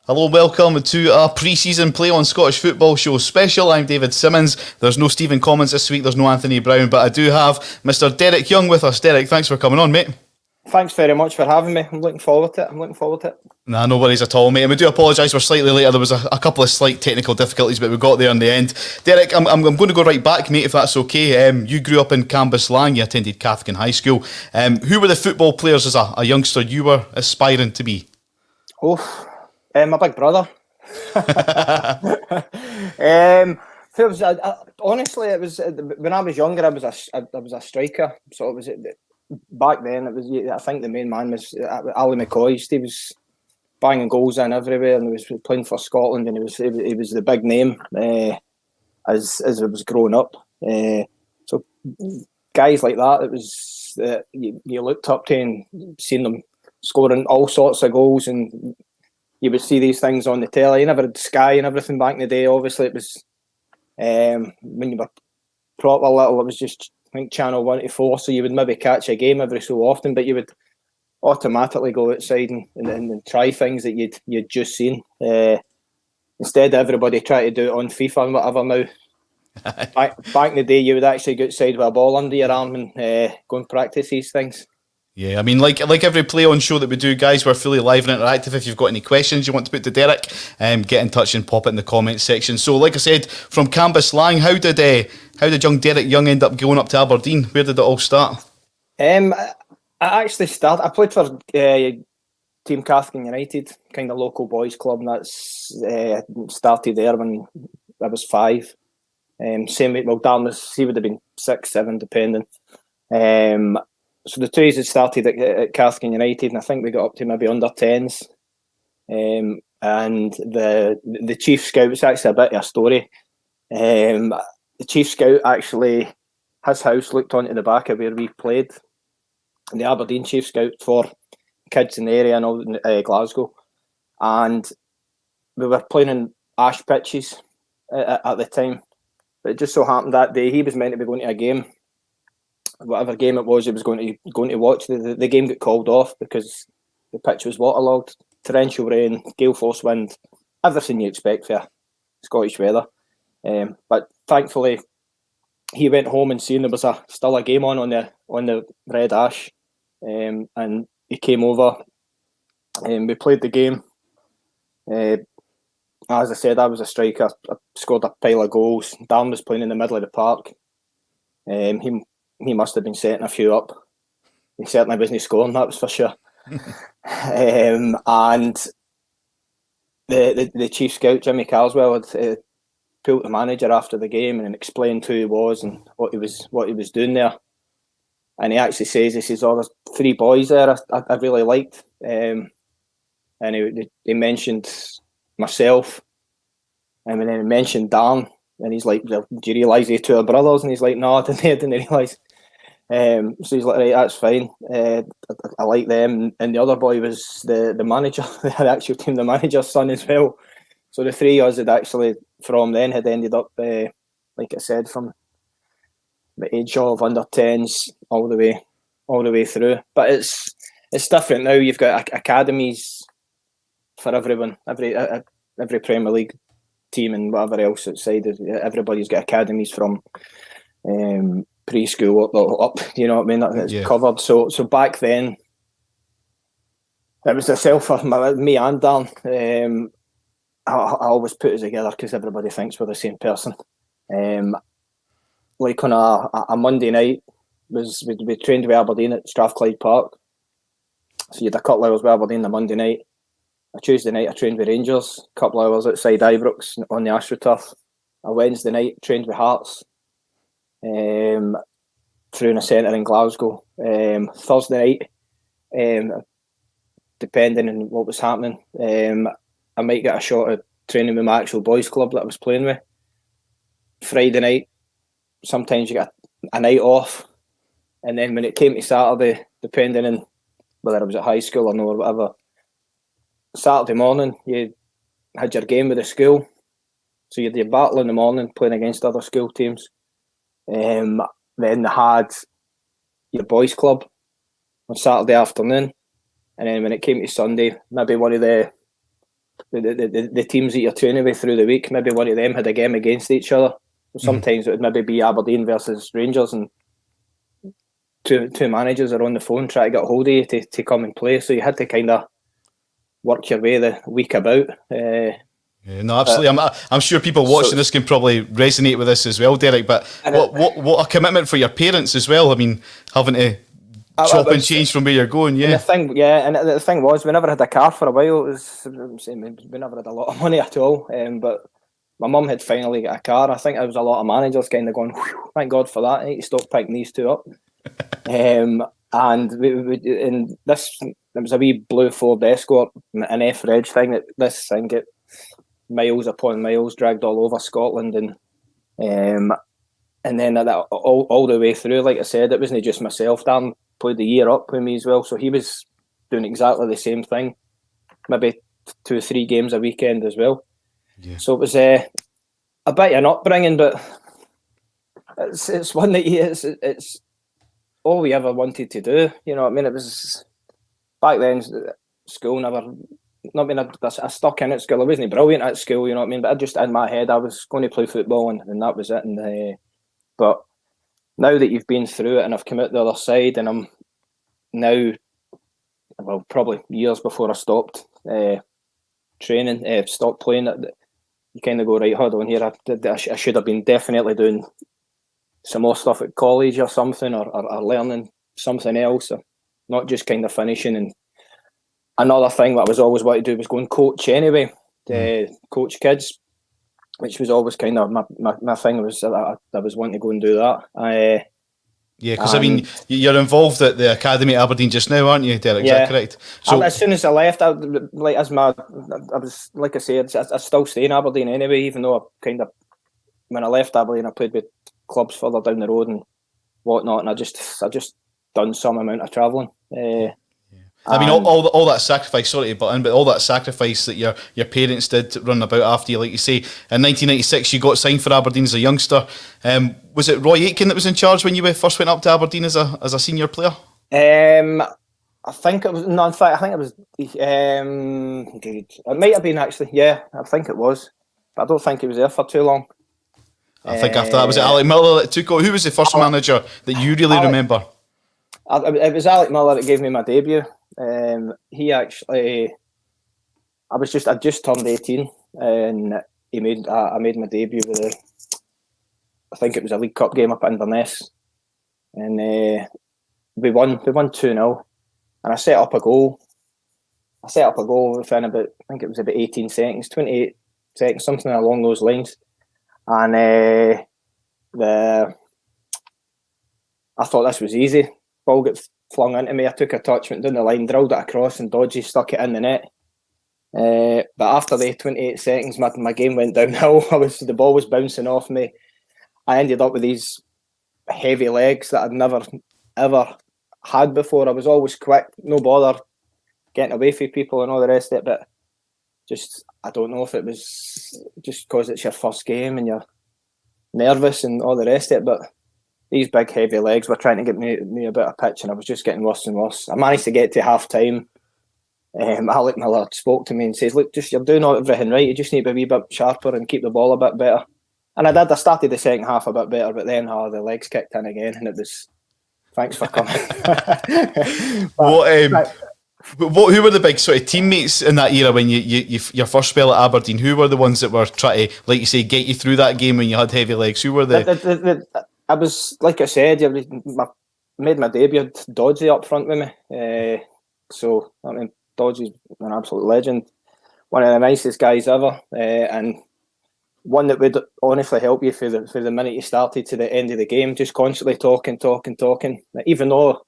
Hello and welcome to our pre-season Play on Scottish Football Show special. I'm David Simmons. There's no Stephen Commons this week, there's no Anthony Brown, but I do have Mr. Derek Young with us. Derek, thanks for coming on, mate. Thanks very much for having me. I'm looking forward to it. Nah, no worries at all, mate. And we do apologise, we're slightly later. There was a couple of slight technical difficulties, but we got there in the end. Derek, I'm going to go right back, mate, if that's okay. You grew up in Cambuslang, you attended Cathkin High School. Who were the football players as a youngster you were aspiring to be? My big brother. Honestly, it was when I was younger. I was a striker. So it was back then. It was. I think the main man was Ali McCoy. He was banging goals in everywhere, and he was playing for Scotland, and he was the big name as I was growing up. So guys like that, it was you looked up to and seen them scoring all sorts of goals, and you would see these things on the telly. You never had Sky and everything back in the day. Obviously, it was when you were proper little, it was just, I think, Channel 1 to 4, so you would maybe catch a game every so often, but you would automatically go outside and try things that you'd just seen. Instead, everybody try to do it on FIFA and whatever now. Back in the day, you would actually go outside with a ball under your arm and go and practice these things. Yeah, I mean, like every play on show that we do, guys, we're fully live and interactive. If you've got any questions you want to put to Derek, get in touch and pop it in the comments section. So, like I said, from Cambuslang, how did young Derek Young end up going up to Aberdeen? Where did it all start? I actually started. I played for Team Cathkin United, kind of local boys club, and that's started there when I was 5. Same with Dan he would have been 6, 7, depending. So the two had started at Cathkin United, and I think we got up to maybe under 10s. And the chief scout, it's actually a bit of a story. The chief scout actually, his house looked onto the back of where we played. And the Aberdeen chief scout for kids in the area and all Glasgow. And we were playing in ash pitches at the time. But it just so happened that day he was meant to be going to a game. Whatever game it was, he was going to watch. The game got called off because the pitch was waterlogged, torrential rain, gale force wind, everything you expect for Scottish weather. But thankfully, he went home and seen there was still a game on the red ash, and he came over, and we played the game. As I said, I was a striker. I scored a pile of goals. Dan was playing in the middle of the park. He must have been setting a few up. He certainly wasn't scoring, that was for sure. And the chief scout, Jimmy Carswell, had pulled the manager after the game and explained who he was and what he was doing there. And he actually says, there's 3 boys there I really liked. And he mentioned myself, and then he mentioned Dan. And he's like, "Do you realise they 2 are brothers?" And he's like, "No, I didn't realise." So he's like, "Right, that's fine. I like them." And the other boy was the manager, the actual team, the manager's son as well. So the 3 of us had actually, from then, had ended up, like I said, from the age of under 10s all the way through. But it's different now. You've got academies for everyone, every Premier League team and whatever else outside. Everybody's got academies from preschool up, you know what I mean? That's covered. So back then, it was myself, me and Dan. I always put it together because everybody thinks we're the same person. Like on a Monday night, we trained with Aberdeen at Strathclyde Park. So you had a couple of hours with Aberdeen the Monday night. A Tuesday night I trained with Rangers, a couple of hours outside Ibrox on the AstroTurf. A Wednesday night trained with Hearts through in a centre in Glasgow. Thursday night, depending on what was happening, I might get a shot at training with my actual boys club that I was playing with. Friday night, sometimes you get a night off, and then when it came to Saturday, depending on whether I was at high school or no or whatever, Saturday morning you had your game with the school, so you had your battle in the morning playing against other school teams. Then they had your boys club on Saturday afternoon, and then when it came to Sunday, maybe one of the the teams that you're training with through the week, maybe one of them had a game against each other. Sometimes it would maybe be Aberdeen versus Rangers, and two managers are on the phone trying to get hold of you to come and play. So you had to kind of work your way the week about. Yeah, no, absolutely. I'm sure people watching this can probably resonate with this as well, Derek. But what a commitment for your parents as well. I mean, having to chop and change from where you're going. Yeah. And the thing was, we never had a car for a while. We never had a lot of money at all. But my mum had finally got a car. I think there was a lot of managers kind of going, thank God for that. I need to stop picking these two up. And it was a wee blue Ford Escort, an F-Reg thing. That this thing get miles upon miles dragged all over Scotland, and then all the way through, like I said, it wasn't just myself. Dan played the year up with me as well, so he was doing exactly the same thing, maybe 2 or 3 games a weekend as well. Yeah. So it was a bit of an upbringing, but it's one that it's all we ever wanted to do. You know what I mean? It was back then, school never. Not being I stuck in at school. I wasn't brilliant at school, you know what I mean. But I just in my head I was going to play football, and that was it. And but now that you've been through it and I've come out the other side, and I'm now, well, probably years before I stopped training, stopped playing, you kind of go, right, hold on here. I should have been definitely doing some more stuff at college or something, or learning something else, or not just kind of finishing. And another thing that I was always wanting to do was go and coach anyway, coach kids, which was always kind of my thing. Was I was wanting to go and do that. Yeah, because I mean, you're involved at the academy at Aberdeen just now, aren't you, Derek? Yeah. Is that correct? So as soon as I left, I was like I said, I still stay in Aberdeen anyway. Even though I kind of, when I left Aberdeen, I played with clubs further down the road and whatnot, and I just done some amount of travelling. I mean, all that sacrifice. Sorry to butt in, but all that sacrifice that your parents did run about after you, like you say, in 1996 you got signed for Aberdeen as a youngster. Was it Roy Aitken that was in charge when you first went up to Aberdeen as a senior player? I think it was. No, in fact, I think it was. It might have been actually. Yeah, I think it was, but I don't think he was there for too long. I think after that was it Alec Miller that took over. Who was the first manager that you really remember? It was Alec Miller that gave me my debut. He actually, I just turned 18, and I made my debut with I think it was a League Cup game up at Inverness, and we won 2-0, and I set up a goal within about, I think it was about 18 seconds, 28 seconds, something along those lines, and I thought this was easy. Ball got flung into me. I took a touch, went down the line, drilled it across, and Dodgy stuck it in the net. But after the 28 seconds, my game went downhill. The ball was bouncing off me. I ended up with these heavy legs that I'd never ever had before. I was always quick, no bother getting away from people and all the rest of it. But just, I don't know if it was just because it's your first game and you're nervous and all the rest of it, but these big heavy legs were trying to get me a bit of pitch, and I was just getting worse and worse. I managed to get to half time. Alec Miller spoke to me and says, "Look, you're doing everything right. You just need to be a wee bit sharper and keep the ball a bit better." And I did. I started the second half a bit better, but then the legs kicked in again, and it was, thanks for coming. Who were the big sort of teammates in that era when your first spell at Aberdeen? Who were the ones that were trying to, like you say, get you through that game when you had heavy legs? Who were I was, like I said, made my debut, Dodgy up front with me. So, I mean, Dodgy's an absolute legend. One of the nicest guys ever. And one that would honestly help you for the minute you started to the end of the game, just constantly talking. Even though,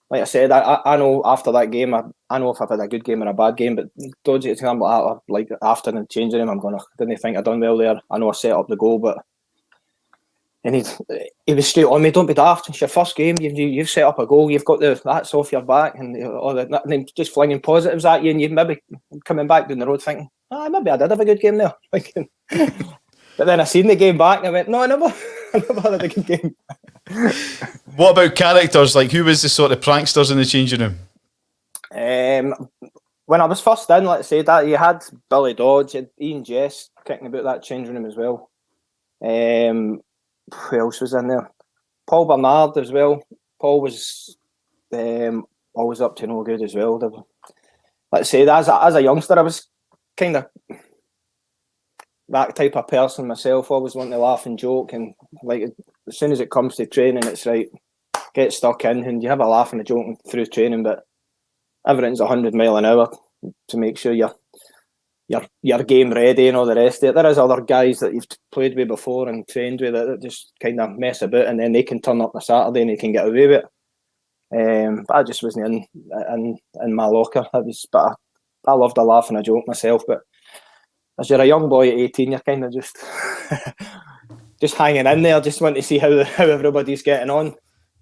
like I said, I know after that game, I know if I've had a good game or a bad game, but Dodgy, for example, like after the changing room, I'm going, I didn't think I'd done well there. I know I set up the goal, but... And he was straight on me, don't be daft, it's your first game, you've set up a goal, you've got that's off your back, and all that, and just flinging positives at you, and you maybe coming back down the road thinking, maybe I did have a good game there. But then I seen the game back and I went, no, I never had a good game. What about characters? Like, who was the sort of pranksters in the changing room? when I was first in, let's say that you had Billy Dodge, you had Ian Jess kicking about that changing room as well. Who else was in there? Paul Bernard as well. Paul was always up to no good as well. Let's say that as a youngster, I was kind of that type of person myself. Always wanting to laugh and joke, and like as soon as it comes to training, it's right. Get stuck in, and you have a laugh and a joke through training, but everything's 100 mile an hour to make sure you're game ready and all the rest of it. There is other guys that you've played with before and trained with that just kind of mess about, and then they can turn up on a Saturday and they can get away with it. But I just wasn't in my locker. But I loved a laugh and a joke myself. But as you're a young boy at 18, you're kind of just just hanging in there, just want to see how everybody's getting on.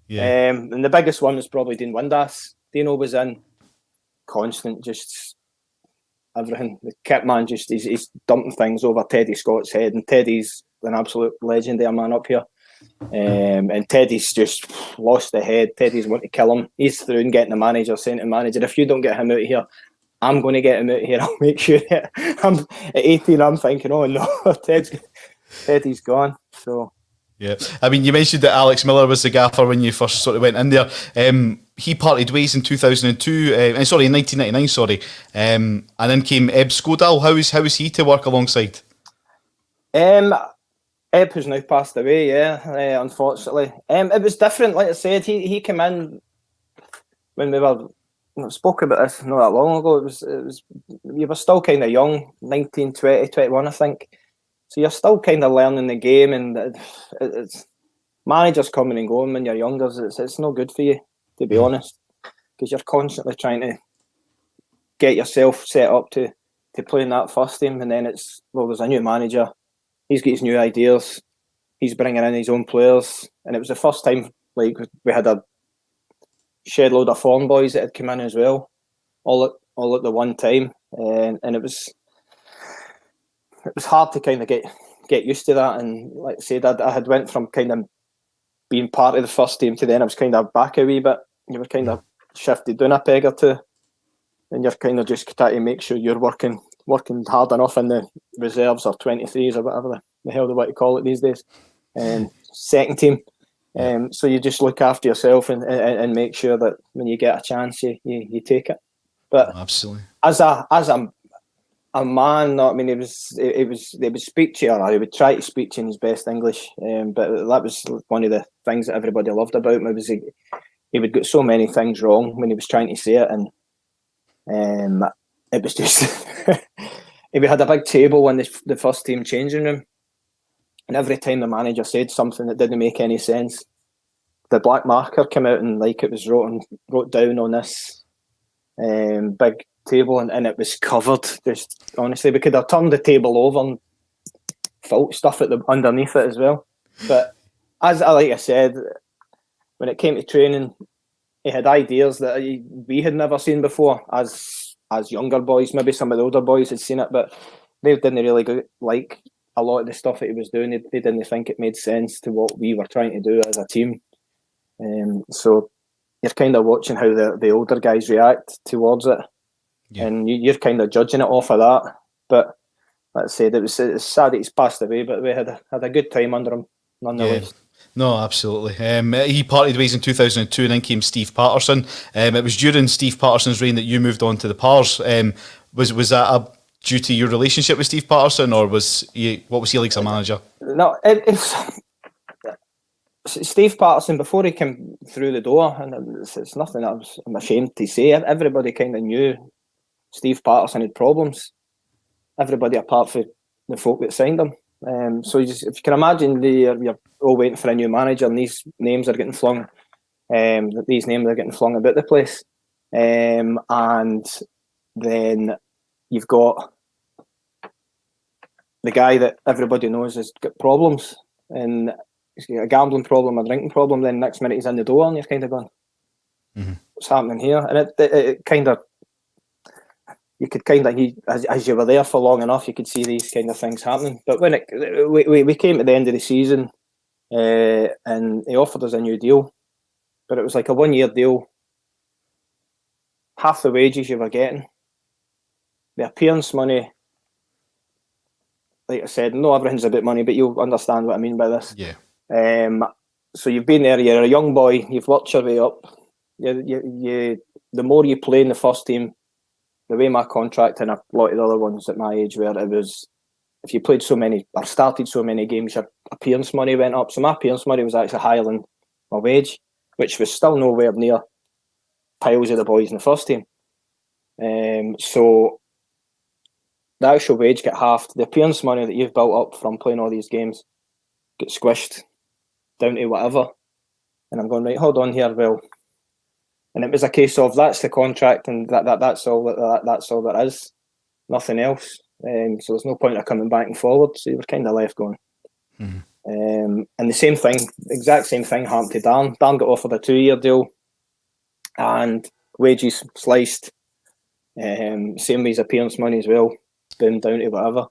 Yeah. And the biggest one was probably Dean Windass. Dino was in constant, just everything. The kit man he's dumping things over Teddy Scott's head, and Teddy's an absolute legend there, man, up here. And Teddy's just lost the head. Teddy's wanting to kill him. He's through and getting the manager, saying to the manager, if you don't get him out of here, I'm going to get him out of here. I'll make sure that I'm at 18. I'm thinking, oh no, Teddy's gone. So. Yeah, I mean, you mentioned that Alex Miller was the gaffer when you first sort of went in there. He parted ways in 2002, in 1999, sorry. And then came Eb Skodal. How is he to work alongside? Eb has now passed away, unfortunately. It was different, like I said. He came in when we spoke about this not that long ago. It was you were still kind of young, 19, 20, 21, I think. So you're still kind of learning the game, and it's managers coming and going when you're younger. It's no good for you, to be honest, because you're constantly trying to get yourself set up to play in that first team, and then there's a new manager. He's got his new ideas. He's bringing in his own players, and it was the first time like we had a shed load of foreign boys that had come in as well, all at the one time, and it was hard to kind of get used to that. And like I said, I had went from kind of being part of the first team to then I was kind of back a wee bit. You were kind of shifted down a peg or two, and you're kind of just trying to make sure you're working hard enough in the reserves or 23s or whatever the hell they want to call it these days, second team. So you just look after yourself and make sure that when you get a chance, you take it. But absolutely, as a man, I mean, they would speak to you, or he would try to speak to you in his best English. But that was one of the things that everybody loved about him. He would get so many things wrong when he was trying to say it, and it was just we had a big table in the first team changing room, and every time the manager said something that didn't make any sense, the black marker came out and like it was wrote down on this big table, and it was covered. Just honestly, we could have turned the table over and felt stuff underneath it as well. But like I said, when it came to training, he had ideas that we had never seen before as younger boys. Maybe some of the older boys had seen it, but they didn't really like a lot of the stuff that he was doing. They didn't think it made sense to what we were trying to do as a team. So you're kind of watching how the older guys react towards it. Yeah. And you're kind of judging it off of that. But like I said, it's sad that he's passed away, but we had a good time under him nonetheless. Yeah. No, absolutely. He parted ways in 2002, and then came Steve Paterson. It was during Steve Paterson's reign that you moved on to the Pars. Was that due to your relationship with Steve Paterson, or what was he like as a manager? No, it's Steve Paterson, before he came through the door, and it's nothing that I'm ashamed to say. Everybody kind of knew Steve Paterson had problems. Everybody apart from the folk that signed him. So if you can imagine, you're all waiting for a new manager, and these names are getting flung. These names are getting flung about the place, and then you've got the guy that everybody knows has got problems, and he's got a gambling problem, a drinking problem. Then next minute he's in the door, and you're kind of going, "What's happening here?" And it kind of. You could kind of, as you were there for long enough, you could see these kind of things happening. But when we came to the end of the season, and he offered us a new deal, but it was like a 1-year deal, half the wages you were getting, the appearance money, like I said, no everything's about money, but you'll understand what I mean by this. Yeah. So you've been there, you're a young boy, you've worked your way up. The more you play in the first team, the way my contract and a lot of the other ones at my age were, it was, if you played so many or started so many games, your appearance money went up. So my appearance money was actually higher than my wage, which was still nowhere near piles of the boys in the first team. So the actual wage get halved. The appearance money that you've built up from playing all these games get squished down to whatever. And I'm going, right, hold on here, well. And it was a case of that's the contract, and that's all there is, nothing else. So there's no point of coming back and forward. So you were kind of left going. Mm-hmm. And the same thing, exact same thing happened to Dan. Dan got offered a 2-year deal, and wages sliced. Same with his appearance money as well, boomed down to whatever.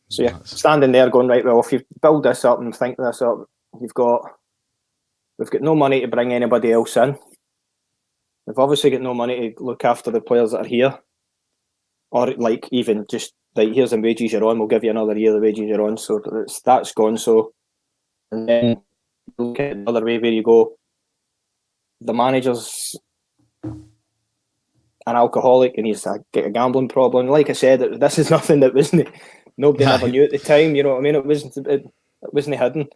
So you're standing there going, right, well, if you build this up and think this up, we've got no money to bring anybody else in. We've obviously got no money to look after the players that are here, or like even just like, here's the wages you're on, we'll give you another year of the wages you're on. So that's gone. So, and then look at the other way where you go, the manager's an alcoholic and he's got a gambling problem. Like I said, this is nothing that wasn't, nobody ever knew at the time. You know what I mean? It wasn't hidden.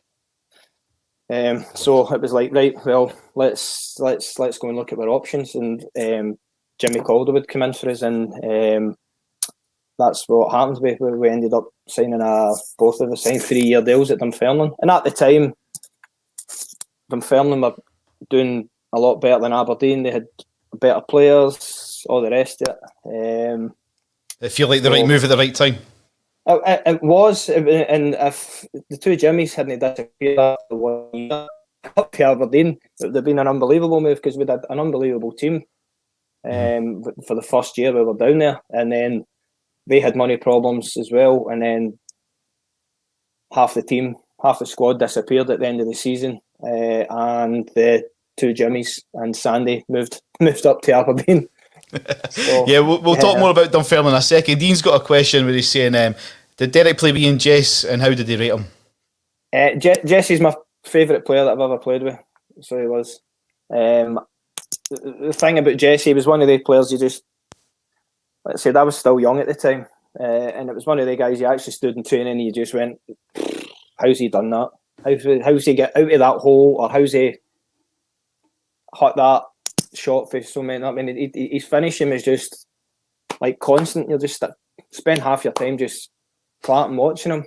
So it was like, right, well, let's go and look at our options. And Jimmy Calder would come in for us, and that's what happened. We ended up signing both of us signed 3-year deals at Dunfermline. And at the time, Dunfermline were doing a lot better than Aberdeen. They had better players, all the rest of it. They feel like the right move at the right time. It was, and if the two Jimmies hadn't disappeared after 1 year up to Aberdeen, it would have been an unbelievable move, because we had an unbelievable team for the first year we were down there, and then they had money problems as well, and then half the squad disappeared at the end of the season, and the two Jimmies and Sandy moved up to Aberdeen. So, yeah, we'll talk more about Dunfermline in a second. Dean's got a question where he's saying, did Derek play with Ian Jess, and how did he rate him? Jesse's my favourite player that I've ever played with, so he was. The thing about Jesse, he was one of the players you just, let's say, I was still young at the time, and it was one of the guys you actually stood in training and you just went, how's he done that? How's he get out of that hole, or how's he hit that shot for so many? I mean, his finishing is just like constant. You'll just spend half your time just planting watching him.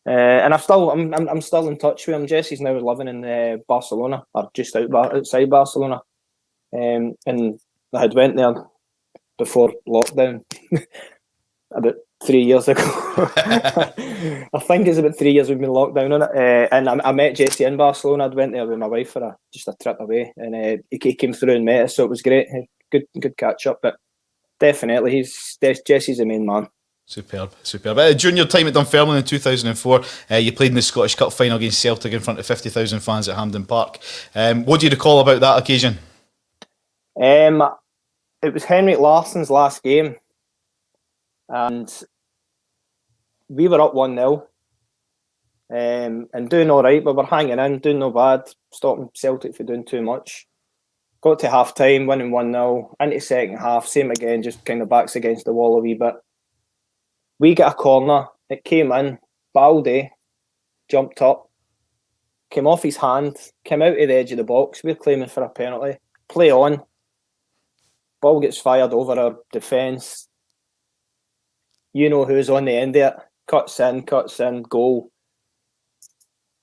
And I'm still in touch with him. Jesse's now living in Barcelona, or just outside Barcelona. And I had went there before lockdown about 3 years ago. I think it's about 3 years we've been locked down on it. And I met Jesse in Barcelona. I went there with my wife for just a trip away, and he came through and met us, so it was great. Good catch up. But definitely, Jesse's the main man. Superb. Junior time at Dunfermline in 2004, you played in the Scottish Cup final against Celtic in front of 50,000 fans at Hampden Park. What do you recall about that occasion? It was Henrik Larsson's last game, and we were up 1-0 and doing all right. We were hanging in, doing no bad, stopping Celtic for doing too much. Got to half time, winning 1-0. Into second half, same again, just kind of backs against the wall a wee bit. We get a corner, it came in, Baldy jumped up, came off his hand, came out to the edge of the box. We're claiming for a penalty. Play on. Ball gets fired over our defence. You know who's on the end of it. Cuts in, goal.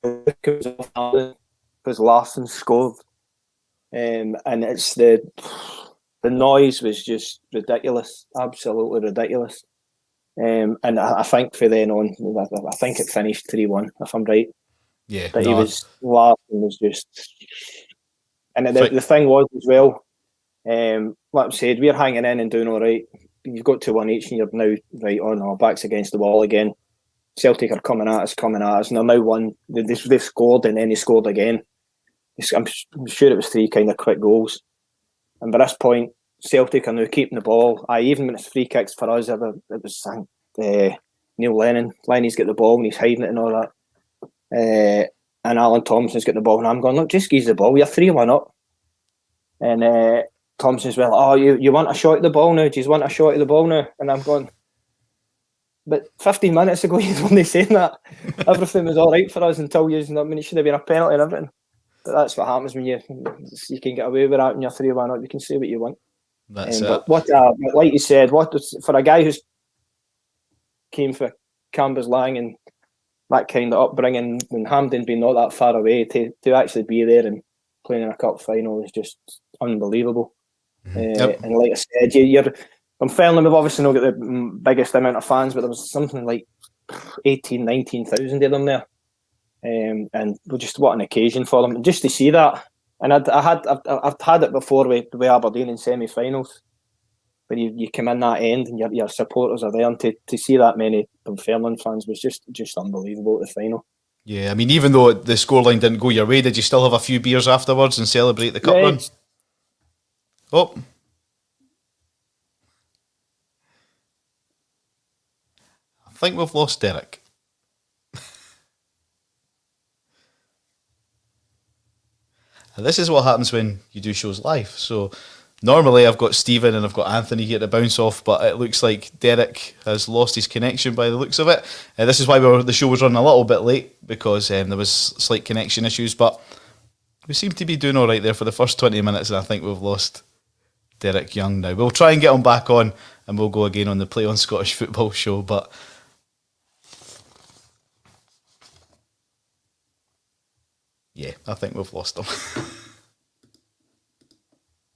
Because Larsson scored. And it's the noise was just ridiculous. Absolutely ridiculous. And I think for then on, I think it finished 3-1, if I'm right. Yeah. But Larsson was just... And the thing was as well, like I said, we're hanging in and doing all right. You've got to 1 each and you're now right on our backs against the wall again. Celtic are coming at us, and they're now won. They've scored, and then they scored again. I'm sure it was 3 kind of quick goals. And by this point, Celtic are now keeping the ball. Even when it's free kicks for us, it was Neil Lenny's got the ball and he's hiding it and all that. And Alan Thompson's got the ball and I'm going, look, just give the ball. You're 3-1 up. And Thompson's well, oh, you want a shot at the ball now? Do you want a shot at the ball now? And I'm going, but 15 minutes ago you were only saying that. Everything was all right for us until it should have been a penalty and everything. But that's what happens when you can get away with that when you're 3-1 up. You can say what you want. That's it. But like you said, for a guy who's came for Cambuslang and that kind of upbringing, when Hampden being not that far away, to actually be there and playing in a cup final is just unbelievable. Yep. And like I said, you're Dunfermline, we've obviously not got the biggest amount of fans, but there was something like 18,000, 19,000 of them there. And just what an occasion for them. And just to see that, and I've had it before with Aberdeen in semi-finals, when you come in that end and your supporters are there, and to see that many Dunfermline fans was just unbelievable at the final. Yeah, I mean, even though the scoreline didn't go your way, did you still have a few beers afterwards and celebrate the cup run? Oh. I think we've lost Derek. And this is what happens when you do shows live. So normally I've got Stephen and I've got Anthony here to bounce off, but it looks like Derek has lost his connection by the looks of it. This is why the show was running a little bit late, because there was slight connection issues, but we seem to be doing all right there for the first 20 minutes, and I think we've lost Derek Young now. We'll try and get him back on, and we'll go again on the Play on Scottish Football show, but yeah, I think we've lost him.